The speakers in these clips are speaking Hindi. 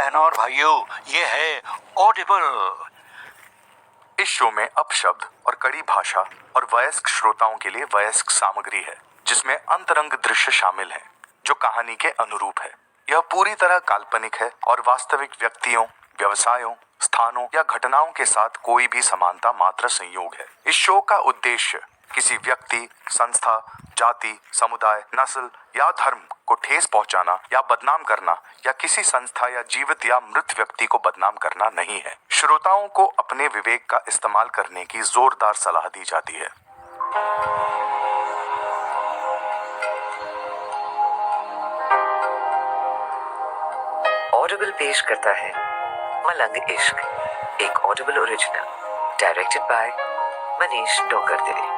बहनों और भाइयों, ये है ऑडिबल। इस शो में अपशब्द और कड़ी भाषा और वयस्क श्रोताओं के लिए वयस्क सामग्री है, जिसमें अंतरंग दृश्य शामिल हैं, जो कहानी के अनुरूप है। यह पूरी तरह काल्पनिक है और वास्तविक व्यक्तियों, व्यवसायों, स्थानों या घटनाओं के साथ कोई भी समानता मात्र संयोग है। इस शो का उद्देश्य किसी व्यक्ति, संस्था, जाति, समुदाय, नस्ल या धर्म को ठेस पहुंचाना या बदनाम करना या किसी संस्था या जीवित या मृत व्यक्ति को बदनाम करना नहीं है। श्रोताओं को अपने विवेक का इस्तेमाल करने की जोरदार सलाह दी जाती है। ऑडिबल पेश करता है मलंग इश्क, एक audible original, directed by Manish Dongardile.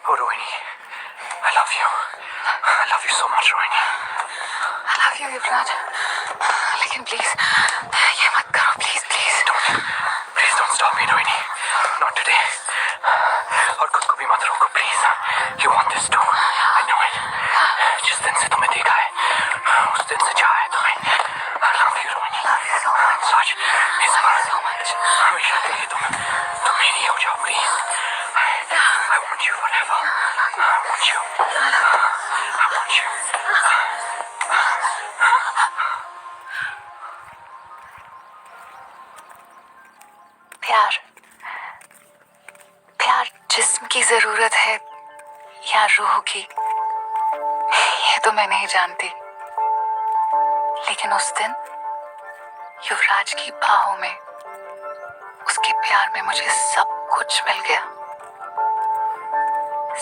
Rohini, I love you. I love you so much, Rohini. I love you, Yuvraj. लेकिन प्लीज ये मत करो, please please. Please don't stop me, Rohini. Not today. और खुद को भी मत रोको, please. You want this too. I know it. जिस दिन से तुम्हें देखा है, उस दिन से चाहा है तुम्हें। I love you, Rohini. Love you so much. सच, इस बार So much. हमेशा के लिए तुम मेरी हो जाओ, please. I want you forever. I want you. I want you. प्यार, प्यार जिस्म की जरूरत है या रूह की, ये तो मैं नहीं जानती। लेकिन उस दिन युवराज की बाहों में, उसके प्यार में मुझे सब कुछ मिल गया।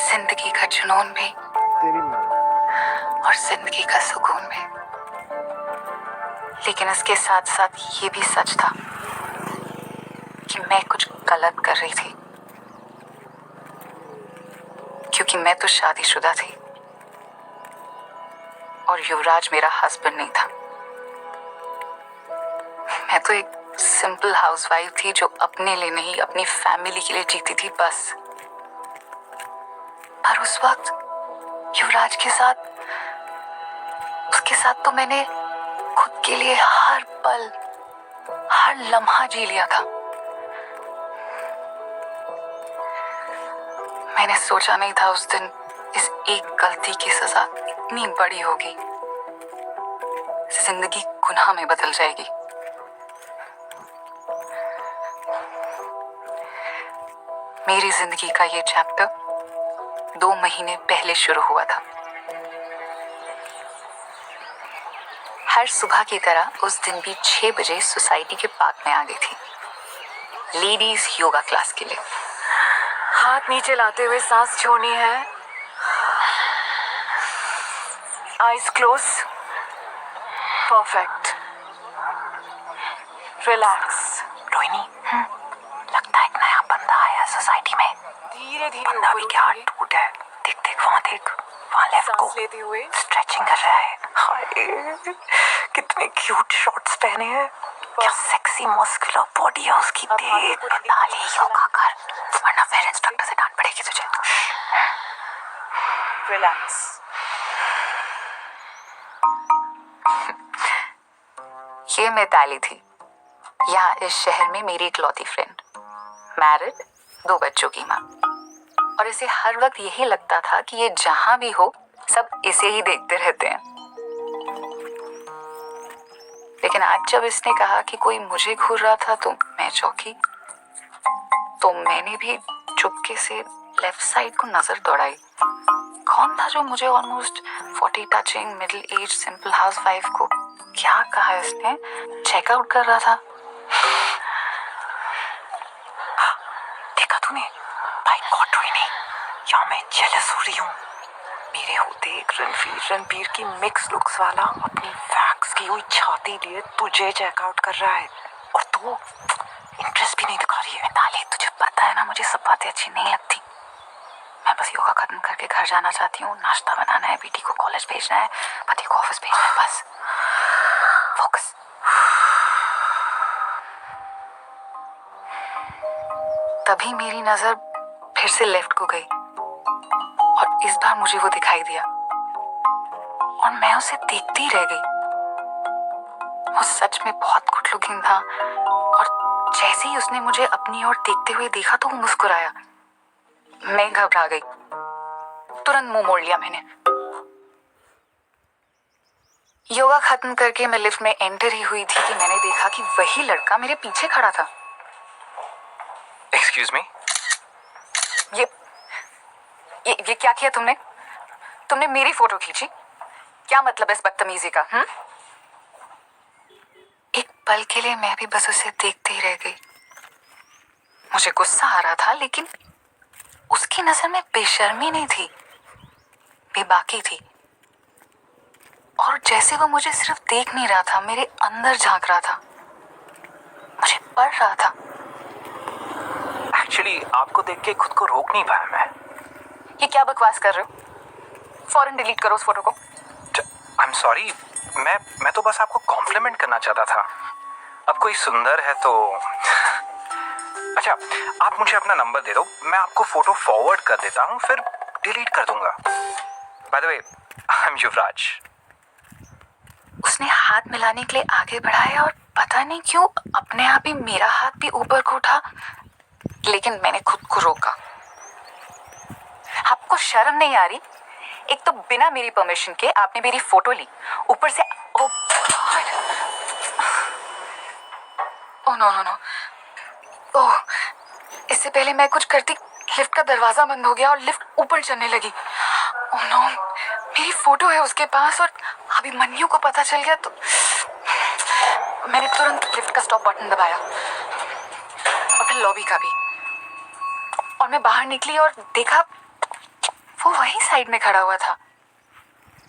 जिंदगी का जुनून भी और जिंदगी का सुकून भी। लेकिन इसके साथ साथ ये भी सच था कि मैं कुछ गलत कर रही थी, क्योंकि मैं तो शादीशुदा थी और युवराज मेरा हस्बैंड नहीं था। मैं तो एक सिंपल हाउसवाइफ थी जो अपने लिए नहीं, अपनी फैमिली के लिए जीती थी बस। पर उस वक्त युवराज के साथ, उसके साथ तो मैंने खुद के लिए हर पल, हर लम्हा जी लिया था। मैंने सोचा नहीं था उस दिन इस एक गलती की सजा इतनी बड़ी होगी, जिंदगी गुनाह में बदल जाएगी। मेरी जिंदगी का ये चैप्टर 2 महीने पहले शुरू हुआ था। हर सुबह की तरह उस दिन भी 6 बजे सोसाइटी के पार्क में आ गई थी, लेडीज योगा क्लास के लिए। हाथ नीचे लाते हुए सांस छोड़नी है। Eyes close. Perfect. Relax. Rohini, लगता है एक नया बंदा आया सोसाइटी में। धीरे धीरे बंदा भी क्या टूट है। देख देख वहाँ देख, वहाँ लेफ्ट को सांस लेते हुए स्ट्रेचिंग कर रहा है। हाय, कितने क्यूट शॉर्ट्स पहने हैं, क्या सेक्सी मस्कुलर बॉडी है उसकी। देख, ताले योगा कर, वरना फिर इंस्ट्रक्टर से डांट पड़ेगी तुझे। रिलैक्स। ये मिताली थी, यहाँ इस शहर में मेरी इकलौती फ्रेंड, मैरिड, 2 बच्चों की माँ। और इसे हर वक्त यही लगता था कि ये जहां भी हो सब इसे ही देखते रहते हैं। लेकिन आज जब इसने कहा कि कोई मुझे घूर रहा था तो मैं चौंकी। तो मैंने भी चुपके से लेफ्ट साइड को नजर दौड़ाई। कौन था जो मुझे almost 40 touching middle age simple housewife को, क्या कहा इसने, चेकआउट कर रहा था। देखा तूने? भाई गॉड रोहिणी, या मैं जेलस हो रही हूँ। मेरे होते एक रणबीर की मिक्स लुक्स वाला अपनी वैक्स की हुई छाती लिए तुझे चेकआउट कर रहा है और तू इंटरेस्ट भी नहीं दिखा रही है। ताले, तुझे पता है ना मुझे सब बातें अच्छी नहीं लगती। मैं बस योगा खत्म करके घर जाना चाहती हूँ, नाश्ता बनाना है, बेटी को कॉलेज भेजना है, पति को ऑफिस भेजना है, बस फोकस। तभी मेरी नजर फिर से लेफ्ट को गई और इस बार मुझे वो दिखाई दिया और मैं उसे देखती रह गई। वो सच में बहुत गुड लुकिंग था और जैसे ही उसने मुझे अपनी ओर देखते हुए देखा तो वो मुस्कुराया। मैं घबरा गई, तुरंत मुंह मोड़ लिया मैंने। योगा खत्म करके मैं लिफ्ट में एंटर ही हुई थी कि मैंने देखा कि वही लड़का मेरे पीछे खड़ा था। एक्सक्यूज मी, ये क्या किया तुमने? तुमने मेरी फोटो खींची? क्या मतलब है इस बदतमीजी का? एक पल के लिए मैं भी बस उसे देखते ही रह गई। मुझे गुस्सा आ रहा था लेकिन उसकी नजर में बेशर्मी नहीं थी, बेबाकी थी। और जैसे वो मुझे सिर्फ देख नहीं रहा था, मेरे अंदर झांक रहा था, मुझे पढ़ रहा था। एक्चुअली आपको देख के खुद को रोक नहीं पाया मैं। ये क्या बकवास कर रहे हो? फौरन डिलीट करो उस फोटो को। आई एम सॉरी, मैं तो बस आपको कॉम्प्लीमेंट करना चाहता था। अब कोई सुंदर है तो अच्छा, आप मुझे अपना नंबर दे दो, मैं आपको फोटो फॉरवर्ड कर देता हूँ, फिर डिलीट कर दूंगा। By the way, I am Yuvraj. उसने हाथ मिलाने के लिए आगे बढ़ाया और पता नहीं क्यों अपने आप ही मेरा हाथ भी ऊपर को उठा, लेकिन मैंने खुद को रोका। आपको शर्म नहीं आ रही? एक तो बिना मेरी परमिशन के आपने मेरी फोटो ली, ऊपर से ओह नो नो नो, ओह, इससे पहले मैं कुछ करती लिफ्ट का दरवाजा बंद हो गया और लिफ्ट ऊपर चलने लगी। ओह नो, मेरी फोटो है उसके पास और अभिमन्यु को पता चल गया तो मैंने तुरंत लिफ्ट का स्टॉप बटन दबाया और फिर लॉबी का भी। और मैं बाहर निकली और देखा वो वहीं साइड में खड़ा हुआ था,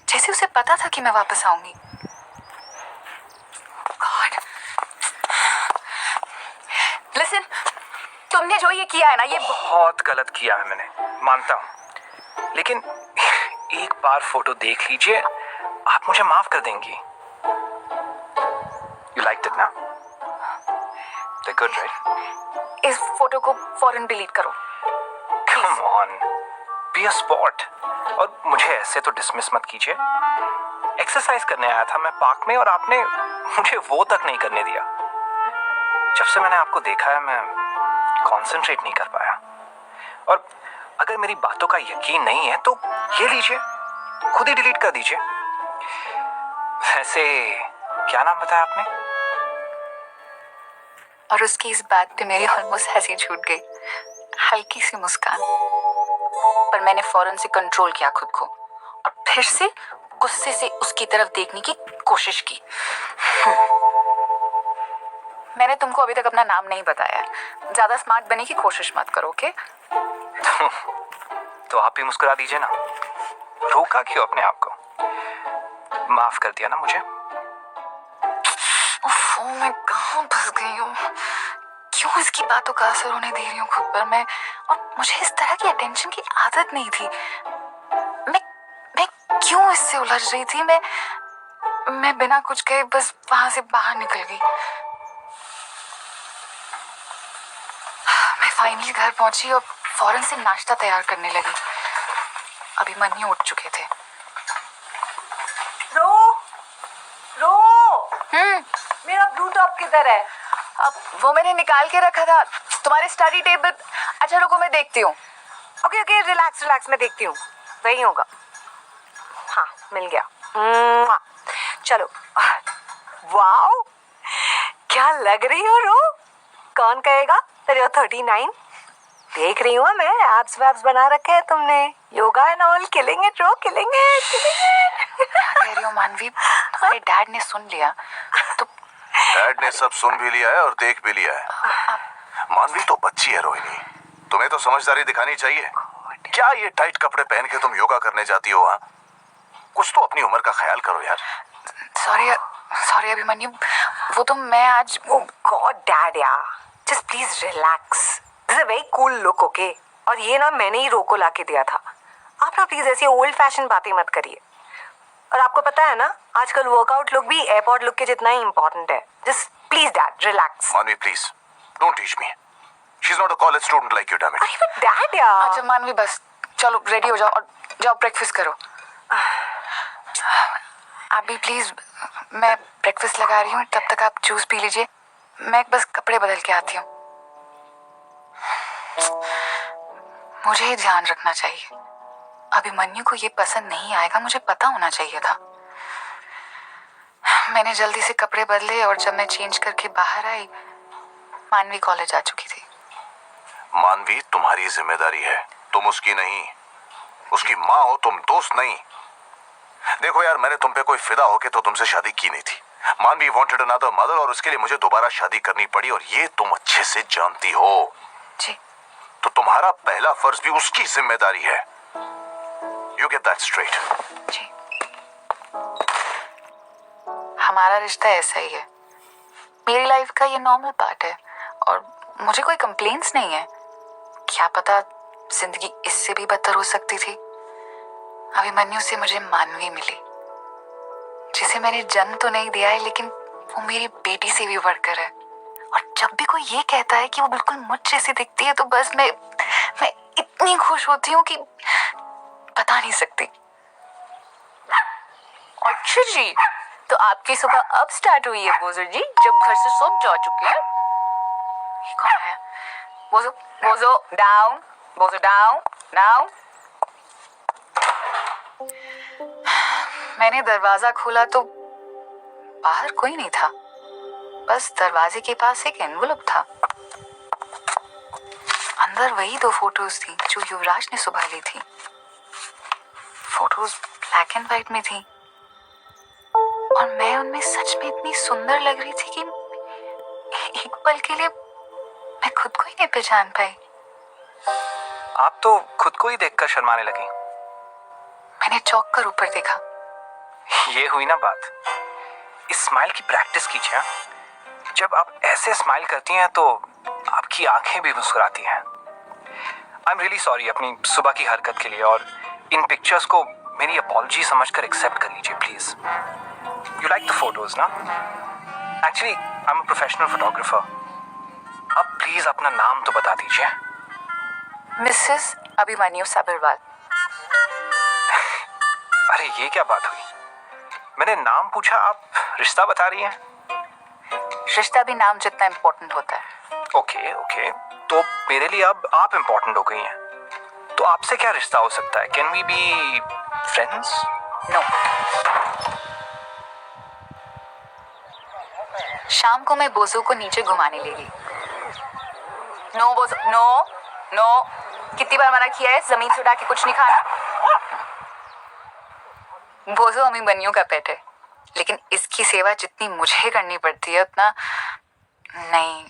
जैसे उसे पता था कि मैं वापस आऊंगी। गॉड, लिसन, तुमने जो ये किया है ना, ये बहुत गलत किया है मैंने, मानता हूँ, लेकिन एक बार फोटो देख लीजिए, आप मुझे माफ कर देंगी। यू लाइक्ड इट ना? They're good, right? इस फोटो को फौरन डिलीट करो। Come on, be a sport। और मुझे ऐसे तो डिसमिस मत कीजिए। एक्सरसाइज करने आया था मैं पार्क में और आपने मुझे वो तक नहीं करने दिया। जब से मैंने आपको देखा है मैं कंसंट्रेट नहीं कर पाया। और अगर मेरी बातों का यकीन नहीं है तो ये लीजिए, खुद ही डिलीट कर दीजिए। वैसे क्या नाम बताया आपने? और उसकी इस बात पे मेरी ऑलमोस्ट हंसी छूट गई, हल्की सी मुस्कान। पर मैंने फौरन से कंट्रोल किया खुद को और फिर से गुस्से से उसकी तरफ देखने की कोशिश की। मैंने तुमको अभी तक अपना नाम नहीं बताया, ज्यादा स्मार्ट बनने की कोशिश मत करो, ओके? तो आप ही मुस्कुरा दीजिए ना, रोका क्यों अपने आप को? माफ कर दिया ना मुझे? मैं कहाँ फंस गई हूँ? क्यों इसकी बातों का असर होने दे रही हूँ खुद पर मैं? और मुझे इस तरह की अटेंशन की आदत नहीं थी। मैं क्यों इससे उलझ रही थी? मैं बिना कुछ कहे बस वहां से बाहर निकल गई। मैं फाइनली घर पहुंची और फौरन से नाश्ता तैयार करने लगी। अभिमन्यु उठ चुके थे। रो मेरा ब्लू टॉप किधर है? अब वो मैंने निकाल के रखा था तुम्हारे स्टडी टेबल। अच्छा रुको, मैं देखती हूँ। ओके रिलैक्स, मैं देखती हूँ, वही होगा। हाँ, मिल गया। चलो। वाओ, क्या लग रही हो रो? कौन कहेगा तेरे 39? देख रही हूँ मैं, एब्स वैब्स बना रखे हैं तुमने। Yoga and all, killing it रो, किलिंग इट। क्या कह रही हो मानवी? तुम्हारे डैड ने सुन लिया तो? डैड ने सब सुन भी लिया है और देख भी लिया है। मानवी तो बच्ची है रोहिणी, तुम्हें तो समझदारी दिखानी चाहिए। क्या ये टाइट कपड़े पहन के तुम योगा करने जाती हो? हाँ, कुछ तो अपनी उम्र का ख्याल करो यार। सॉरी अभिमन्यु, वो तो मैं आज। ओह गॉड डैड यार, just please relax. This is a very cool look, okay? और ये ना मैंने ही रोको ला के दिया था। आप ना प्लीज ऐसी ओल्ड फैशन बातें मत करिए। और आपको पता है ना, आजकल वर्कआउट लुक भी एयरपोर्ट लुक के जितना ही इम्पोर्टेंट है। Just please dad relax. Manvi please don't teach me. She's not a college student like you, damn it. अरे but dad यार. अच्छा मानवी बस चलो रेडी हो जाओ और जाओ ब्रेकफास्ट करो. आप भी प्लीज, मैं ब्रेकफास्ट लगा रही हूँ, तब तक आप जूस पी लीजिए. मैं बस कपड़े बदल के आती हूँ. मुझे ही ध्यान रखना चाहिए. अभिमन्यु को ये पसंद नहीं आएगा, मुझे पता होना चाहिए था. मैंने जल्दी से कपड़े बदले और जब मैं चेंज करके बाहर आई, मानवी कॉलेज आ चुकी थी. मानवी तुम्हारी जिम्मेदारी है, तुम उसकी नहीं. उसकी माँ हो तुम, दोस्त नहीं. देखो यार, मैंने तुम पे कोई फिदा होके तो तुमसे शादी की नहीं थी. मानवी वांटेड अनदर मदर और उसके लिए मुझे दोबारा शादी करनी पड़ी और ये तुम अच्छे से जानती हो. जी. तो तुम्हारा पहला फर्ज भी उसकी जिम्मेदारी है. You get that straight. जी. हमारा रिश्ता ऐसा ही है. मेरी लाइफ का ये नॉर्मल पार्ट है और मुझे कोई कंप्लेंट्स नहीं है. क्या पता जिंदगी इससे भी बदतर हो सकती थी. अभिमन्यु से मुझे मानवी मिली, जिसे मैंने जन्म तो नहीं दिया है, लेकिन वो मेरी बेटी से भी बढ़कर है. और जब भी कोई ये कहता है कि वो बिल्कुल मुझ जैसी दिखती है, तो बस मैं इतनी खुश होती हूँ कि बता नहीं सकती. अच्छा जी, तो आपकी सुबह अब स्टार्ट हुई है बोजो जी, जब घर से सब जा चुके हैं. ये कौन है? बोजो बोजो डाउन, बोजो डाउन डाउन. मैंने दरवाजा खोला तो बाहर कोई नहीं था. बस दरवाजे के पास एक एनवलप था. अंदर वही 2 फोटोज थी जो युवराज ने सुबह ली थी. फोटोज ब्लैक एंड व्हाइट में थी और मैं उनमें सच में इतनी सुंदर लग रही थी कि एक पल के लिए मैं खुद को ही नहीं पहचान पाई. आप तो खुद को ही देखकर शर्माने लगी. मैंने चौंक कर ऊपर देखा. ये हुई ना बात. इस स्माइल की प्रैक्टिस कीजिए. जब आप ऐसे स्माइल करती हैं तो आपकी आंखें भी मुस्कुराती हैं. आई एम रियली सॉरी अपनी सुबह की हरकत के लिए, और इन पिक्चर्स को मेरी अपॉलजी समझकर एक्सेप्ट कर लीजिए please. You like the photos ना? Actually I am a professional photographer. अब प्लीज अपना नाम तो बता दीजिए. मिसेस अभिमन्यु सबरवाल. अरे ये क्या बात हुई? मैंने नाम पूछा, आप रिश्ता बता रही हैं. रिश्ता भी नाम जितना इम्पोर्टेंट होता है. ओके ओके, तो मेरे लिए अब आप इम्पोर्टेंट हो गई हैं. तो आपसे क्या रिश्ता हो सकता है? Can we be friends? No. शाम को मैं बोजो को नीचे घुमाने ले गई. नो बोजो, नो नो. कितनी बार मना किया है जमीन से उठा के कुछ नहीं खाना. बोजो अभिमन्यु का पेट है, लेकिन इसकी सेवा जितनी मुझे करनी पड़ती है उतना नहीं.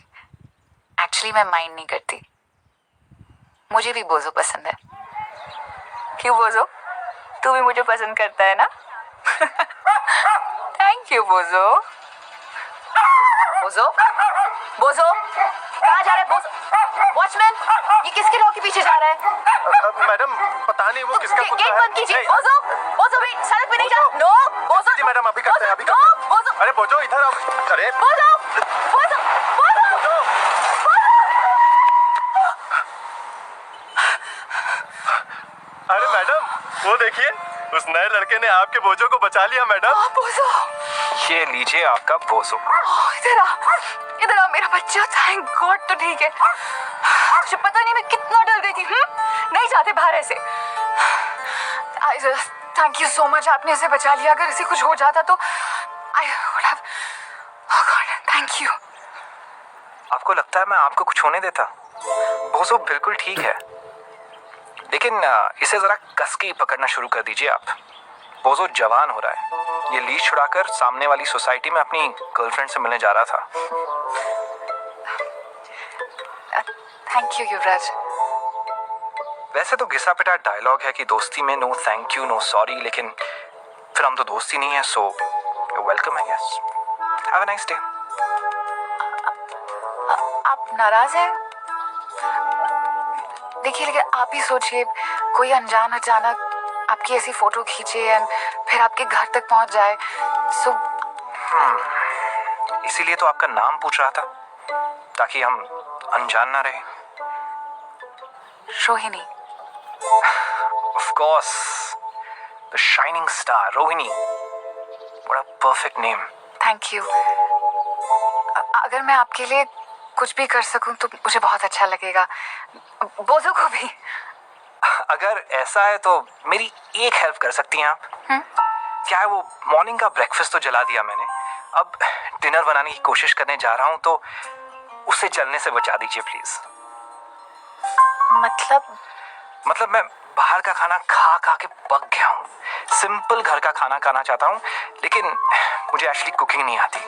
एक्चुअली मैं माइंड नहीं करती. मुझे भी बोजो पसंद है. क्यों बोजो, तू भी मुझे पसंद करता है ना? थैंक यू बोजो. बोजो बोजो कहाँ जा रहा है? बोजो वॉचमैन, ये किसके डॉग के पीछे जा रहा है? मैडम पता नहीं वो किसका कुत्ता गेट है. बंद कीजिए. बोजो बोजो वेट, सड़क पे नहीं जा. नो बोजो. जी मैडम, अभी करते हैं, अभी नो करते हैं. बोजो. अरे बोझो इधर आओ. अरे बोजो बोजो बोजो. अरे मैडम, वो देखिए, उस नए लड़के ने आपके बोझों को बचा लिया मैडम. बोजो ये लीजिए आपका बोसो. इधर आ मेरा बच्चा. Thank God. तो ठीक है. मुझे पता नहीं मैं कितना डर गई थी. नहीं जाते बाहर ऐसे. थैंक यू सो मच, आपने इसे बचा लिया. अगर इसे कुछ हो जाता तो I would have. Oh God, thank you. आपको लगता है मैं आपको कुछ होने देता? बोसो बिल्कुल ठीक है, लेकिन इसे जरा कस के ही पकड़ना शुरू कर दीजिए आप. बोसो जवान हो रहा है. ये लीज छुड़ाकर सामने वाली सोसाइटी में अपनी गर्लफ्रेंड से मिलने जा रहा था. Thank you Yuvraj. वैसे तो घिसा पिटा डायलॉग है कि दोस्ती में no thank you no sorry, लेकिन फिर हम तो दोस्त ही नहीं है. So welcome I guess. Have a nice day. आप नाराज हैं? देखिए, लेकिन आप ही सोचिए, कोई अनजान अचानक आपकी ऐसी फोटो खींचे एंड फिर आपके घर तक पहुंच जाए. सो इसीलिए तो आपका नाम पूछ रहा था, ताकि हम अनजान ना रहे. Rohini. Of course, the shining star, Rohini. What a perfect name. Thank you. अगर मैं आपके लिए कुछ भी कर सकूं तो मुझे बहुत अच्छा लगेगा, बोझों को भी। अगर ऐसा है तो मेरी एक हेल्प कर सकती हैं आप? क्या है वो मॉर्निंग का ब्रेकफास्ट तो जला दिया मैंने, अब डिनर बनाने की कोशिश करने जा रहा हूँ, तो उसे जलने से बचा दीजिए प्लीज। मतलब मैं बाहर का खाना खा खा के पक गया हूँ। सिंपल घर का खाना खाना चाहता हूँ, लेकिन मुझे एक्चुअली कुकिंग नहीं आती।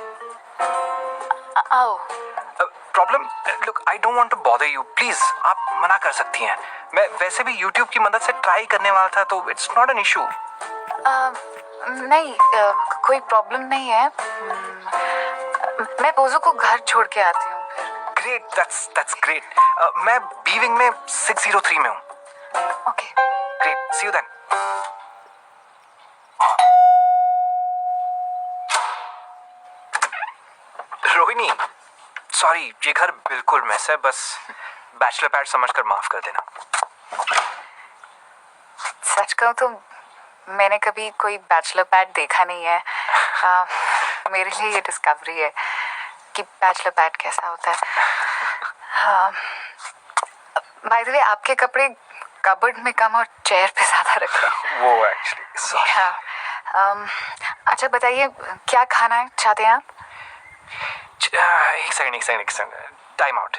Problem, look, I don't want to bother you, please आप मना कर सकती हैं। मैं वैसे भी YouTube की मदद से ट्राई करने वाला था, तो इट्स नॉट एन इशू। नहीं, कोई प्रॉब्लम नहीं है। मैं बोझों को घर छोड़ के आती हूँ फिर। Great, that's great. मैं बीविंग में 603 में हूँ। Okay. Great, see you then. Rohini, sorry, ये घर बिल्कुल मैस है, बस बैचलर पैड समझकर माफ कर देना। सच कहूँ तो मैंने कभी कोई बैचलर पैड देखा नहीं है। मेरे लिए ये डिस्कवरी है कि बैचलर पैड कैसा होता है। बाय द वे, आपके कपड़े कबर्ड में कम और चेयर पे ज्यादा रखे हैं। वो एक्चुअली सॉरी। हाँ। अच्छा बताइए, क्या खाना चाहते हैं आप? एक सेकंड, टाइम आउट।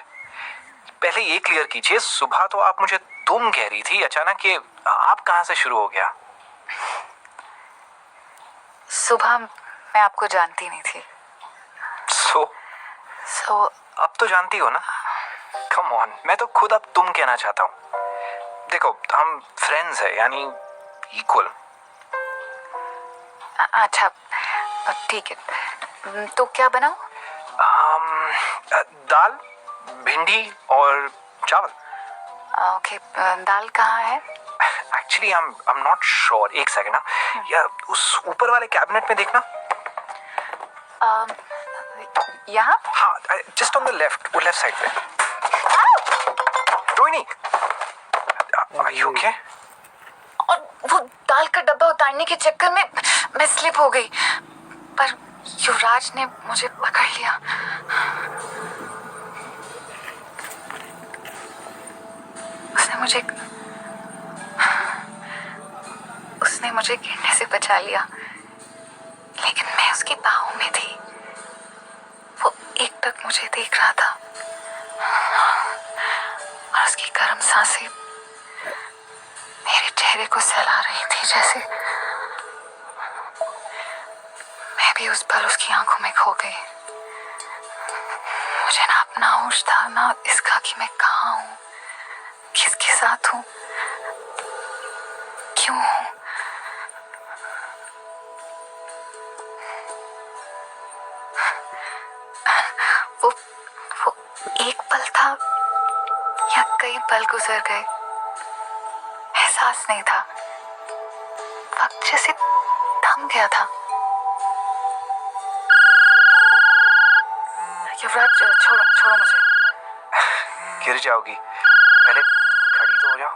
पहले ये क्लियर कीजिए, सुबह तो आप मुझे तुम कह रही थी, अचानक ये आप कहाँ से शुरू हो गया? सुबह मैं आपको जानती नहीं थी। सो अब तो जानती हो ना? कम ऑन, मैं तो खुद अब तुम कहना चाहता हूँ। देखो, हम फ्रेंड्स हैं, यानी इक्वल। अच्छा ठीक है, तो क्या बनाऊं? दाल, भिंडी और चावल। ओके, दाल कहाँ है? Actually I am not sure, एक सेकंड ना, या उस ऊपर वाले कैबिनेट में देखना। यहाँ? हाँ, जस्ट ऑन द लेफ्ट, वो लेफ्ट साइड पे। Rohini, are you okay? और वो दाल का डब्बा उतारने के चक्कर में मैं स्लिप हो गई, पर युवराज ने मुझे पकड़ लिया। उसने मुझे गिरने से बचा लिया, लेकिन मैं उसके बाहों में थी। वो एकटक मुझे देख रहा था और उसकी गर्म सांसें मेरे चेहरे को सहला रही थी, जैसे मैं भी उस पल उसकी आंखों में खो गई। मुझे ना अपना होश था, ना इसका कि मैं कहाँ हूँ, किसके साथ हूँ, क्यों हूँ। वो एक पल था या कई पल गुजर गए, एहसास नहीं था। वक्त जैसे थम गया था। युवराज, छोड़ो मुझे। गिर जाओगी, पहले खड़ी तो हो जाओ।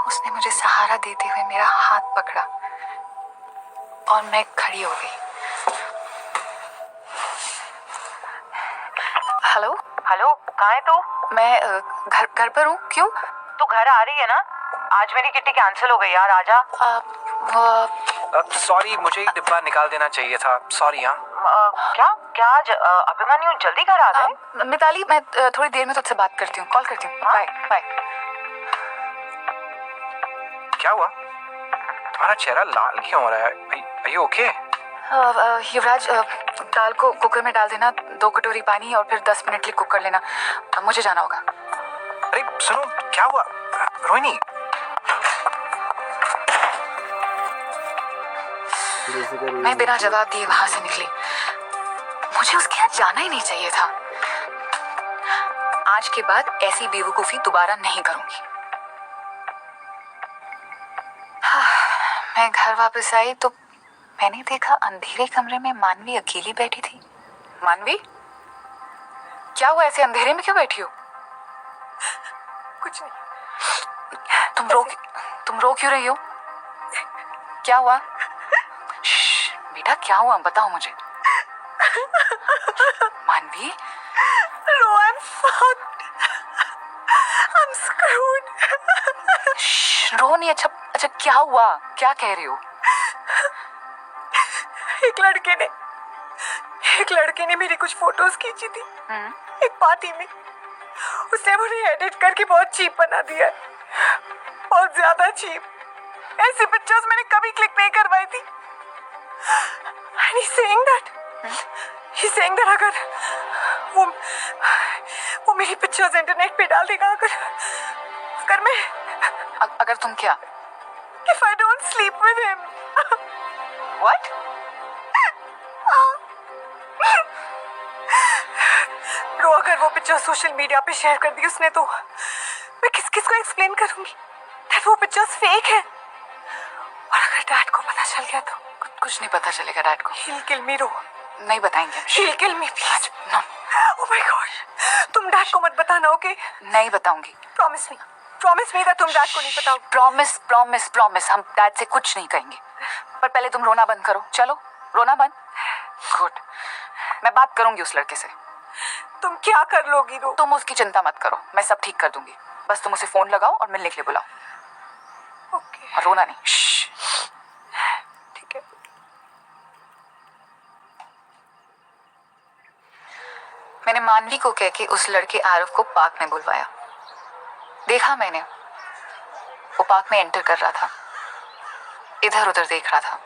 उसने मुझे सहारा देते हुए मेरा हाथ पकड़ा और मैं खड़ी हो गई। हेलो, कहाँ है तू? मैं घर पर हूँ। क्यों? तू घर आ रही है ना? आज मेरी किट्टी कैंसिल हो गई यार, आजा। सॉरी, मुझे एक डिब्बा निकाल देना चाहिए था, सॉरी। हाँ, क्या आज अभिमन्यु जल्दी घर आ गए? मिताली, मैं थोड़ी देर में तुझसे बात करती हूँ, कॉल करती हूँ। Bye bye. क्या हुआ? तुम्हारा चेहरा लाल क्यों हो रहा है? Are you okay? युवराज, दाल को कुकर में डाल देना, 2 कटोरी पानी और फिर 10 मिनट लिए कुक कर लेना। मुझे जाना होगा। अरे सुनो, क्या हुआ? रोहिणी, मैं बिना जवाब दिए वहां से निकली। मुझे उसके यहाँ जाना ही नहीं चाहिए था। आज के बाद ऐसी बेवकूफी दोबारा नहीं करूंगी। मैं घर वापस आई तो मैंने देखा अंधेरे कमरे में मानवी अकेली बैठी थी। मानवी, क्या हुआ? ऐसे अंधेरे में क्यों बैठी हो? कुछ नहीं। तुम रो क्यों रही हो? क्या हुआ? बेटा क्या हुआ, बताओ मुझे। मानवी, रो, I'm fucked. I'm screwed. रो नहीं। अच्छा क्या हुआ, क्या कह रही हो? एक लड़के ने मेरी कुछ फोटोज खींची थी एक पार्टी में। उसने मुझे एडिट करके बहुत चीप बना दिया है, बहुत ज्यादा चीप। ऐसी पिक्चर्स मैंने कभी क्लिक नहीं करवाई थी। And he's saying that अगर वो मेरी पिक्चर्स इंटरनेट पे डाल देगा, अगर मैं अगर तुम क्या? if I don't sleep with him. What? Bro, अगर वो पिक्चर सोशल मीडिया पे शेयर कर दी उसने तो मैं किस को एक्सप्लेन करूंगी that वो पिक्चर्स फेक है? और अगर डैड को पता चल गया तो कुछ नहीं पता चलेगा डैड को। he'll kill me, रो। नहीं बताएंगे हम। he'll kill me, please. No, Oh my gosh, तुम डैड को मत बताना, ओके? नहीं बताऊंगी। प्रॉमिस मी that तुम डैड को नहीं बताओ। प्रॉमिस हम डैड से कुछ नहीं कहेंगे। पर पहले तुम रोना बंद करो। चलो रोना बंद। गुड, मैं बात करूंगी उस लड़के से। तुम क्या कर लोगी रो? तुम उसकी चिंता मत करो, मैं सब ठीक कर दूंगी। बस तुम उसे फोन लगाओ और मिलने के लिए बुलाओ। ओके, और रोना नहीं। श्श। ठीक है। मैंने मानवी को कह के उस लड़के आरव को पार्क में बुलवाया। देखा मैंने, वो पार्क में एंटर कर रहा था, इधर उधर देख रहा था,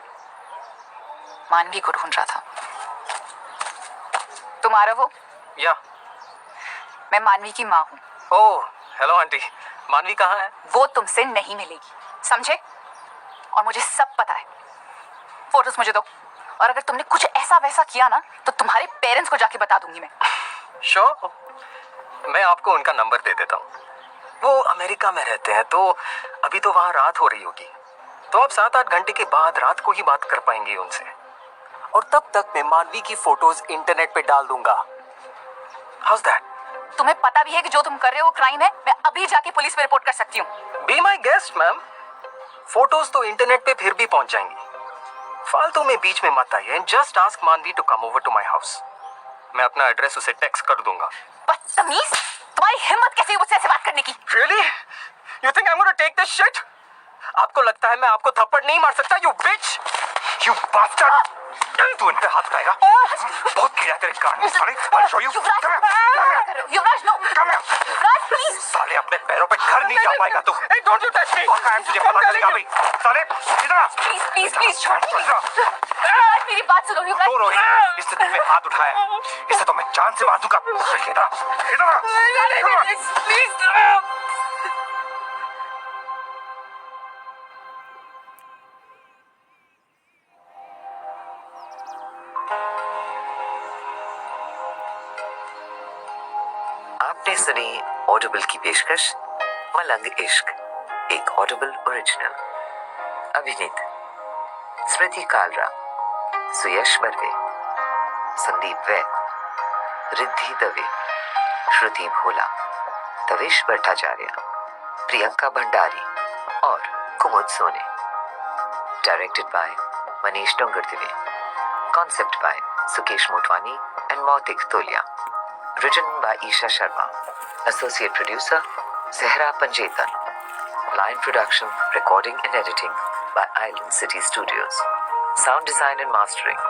मानवी को ढूंढ रहा था। तुम आरव हो? या। मैं मानवी की माँ हूँ। ओह हेलो आंटी, मानवी कहाँ है? वो तुमसे नहीं मिलेगी, समझे? और मुझे सब पता है। फोटोज मुझे दो, और अगर तुमने कुछ ऐसा वैसा किया ना तो तुम्हारे पेरेंट्स को जाके बता दूंगी मैं। श्योर, मैं आपको उनका नंबर दे देता हूँ। वो अमेरिका में रहते हैं, तो अभी तो वहाँ रात हो रही होगी, तो आप 7-8 घंटे के बाद रात को ही बात कर पाएंगे उनसे। और तब तक मैं मानवी की फोटोज इंटरनेट पे डाल दूंगा। House that? तुम्हें पता भी है कि जो तुम कर रहे हो वो क्राइम है। मैं अभी जाके पुलिस में रिपोर्ट कर सकती हूँ। Be my guest ma'am, photos तो इंटरनेट पे फिर भी पहुंच जाएंगी। फालतू में बीच में मत आइए। Just ask Manvi to come over to my house. मैं अपना एड्रेस उसे टेक्स्ट कर दूंगा। बदतमीज, तुम्हारी हिम्मत कैसे हुई मुझसे ऐसे बात करने की? Really? You think I'm gonna take this shit? आपको लगता है मैं आपको थप्पड़ नहीं मार सकता? You bitch! You bastard! तू इन पे हाथ उठाएगा? बहुत कीड़ा तेरे कान में साले। I'll show you. Come here. Yuvraj, no. Come here. Yuvraj please. साले अपने पैरों पे घर नहीं जा पाएगा तू। Hey, don't you touch me. पक्का है तुझे पता चलेगा भाई। साले इधर आ। प्लीज छोड़। इधर आ। युवराज मेरी बात सुनो युवराज। दो रोहिणी, इससे तुम पे हाथ उठाया, इससे तो मैं जान से मार दूंगा। इधर आ, इधर आ। Come on. प्लीज। आपने सुनी ऑडिबल की पेशकश मलंग इश्क, एक ऑडिबल ओरिजिनल। अभिनीत स्मृति कालरा, सुयश बर्वे, संदीप वैद, रिद्धि दवे, श्रुति भोला, तवेश भट्टाचार्य, प्रियंका भंडारी और Kumud Sone. Directed by Manish Dongardive. Concept by Sukesh Motwani and Mautik Tolia. Written by Isha Sharma. Associate producer Zehra Panjaitan. Line production, recording and editing by Island City Studios. Sound design and mastering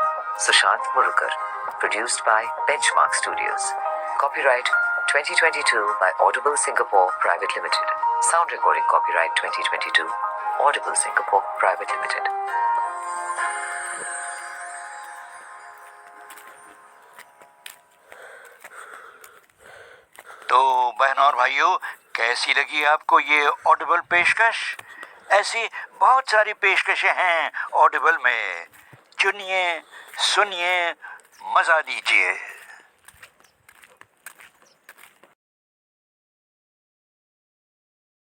Sushant Murukar. Produced by Benchmark Studios. Copyright 2022 by Audible Singapore Private Limited. Sound recording copyright 2022 Audible Singapore Private Limited. तो बहनों और भाइयों, कैसी लगी आपको ये ऑडिबल पेशकश? ऐसी बहुत सारी पेशकशें हैं ऑडिबल में। चुनिए, सुनिए, मजा लीजिए।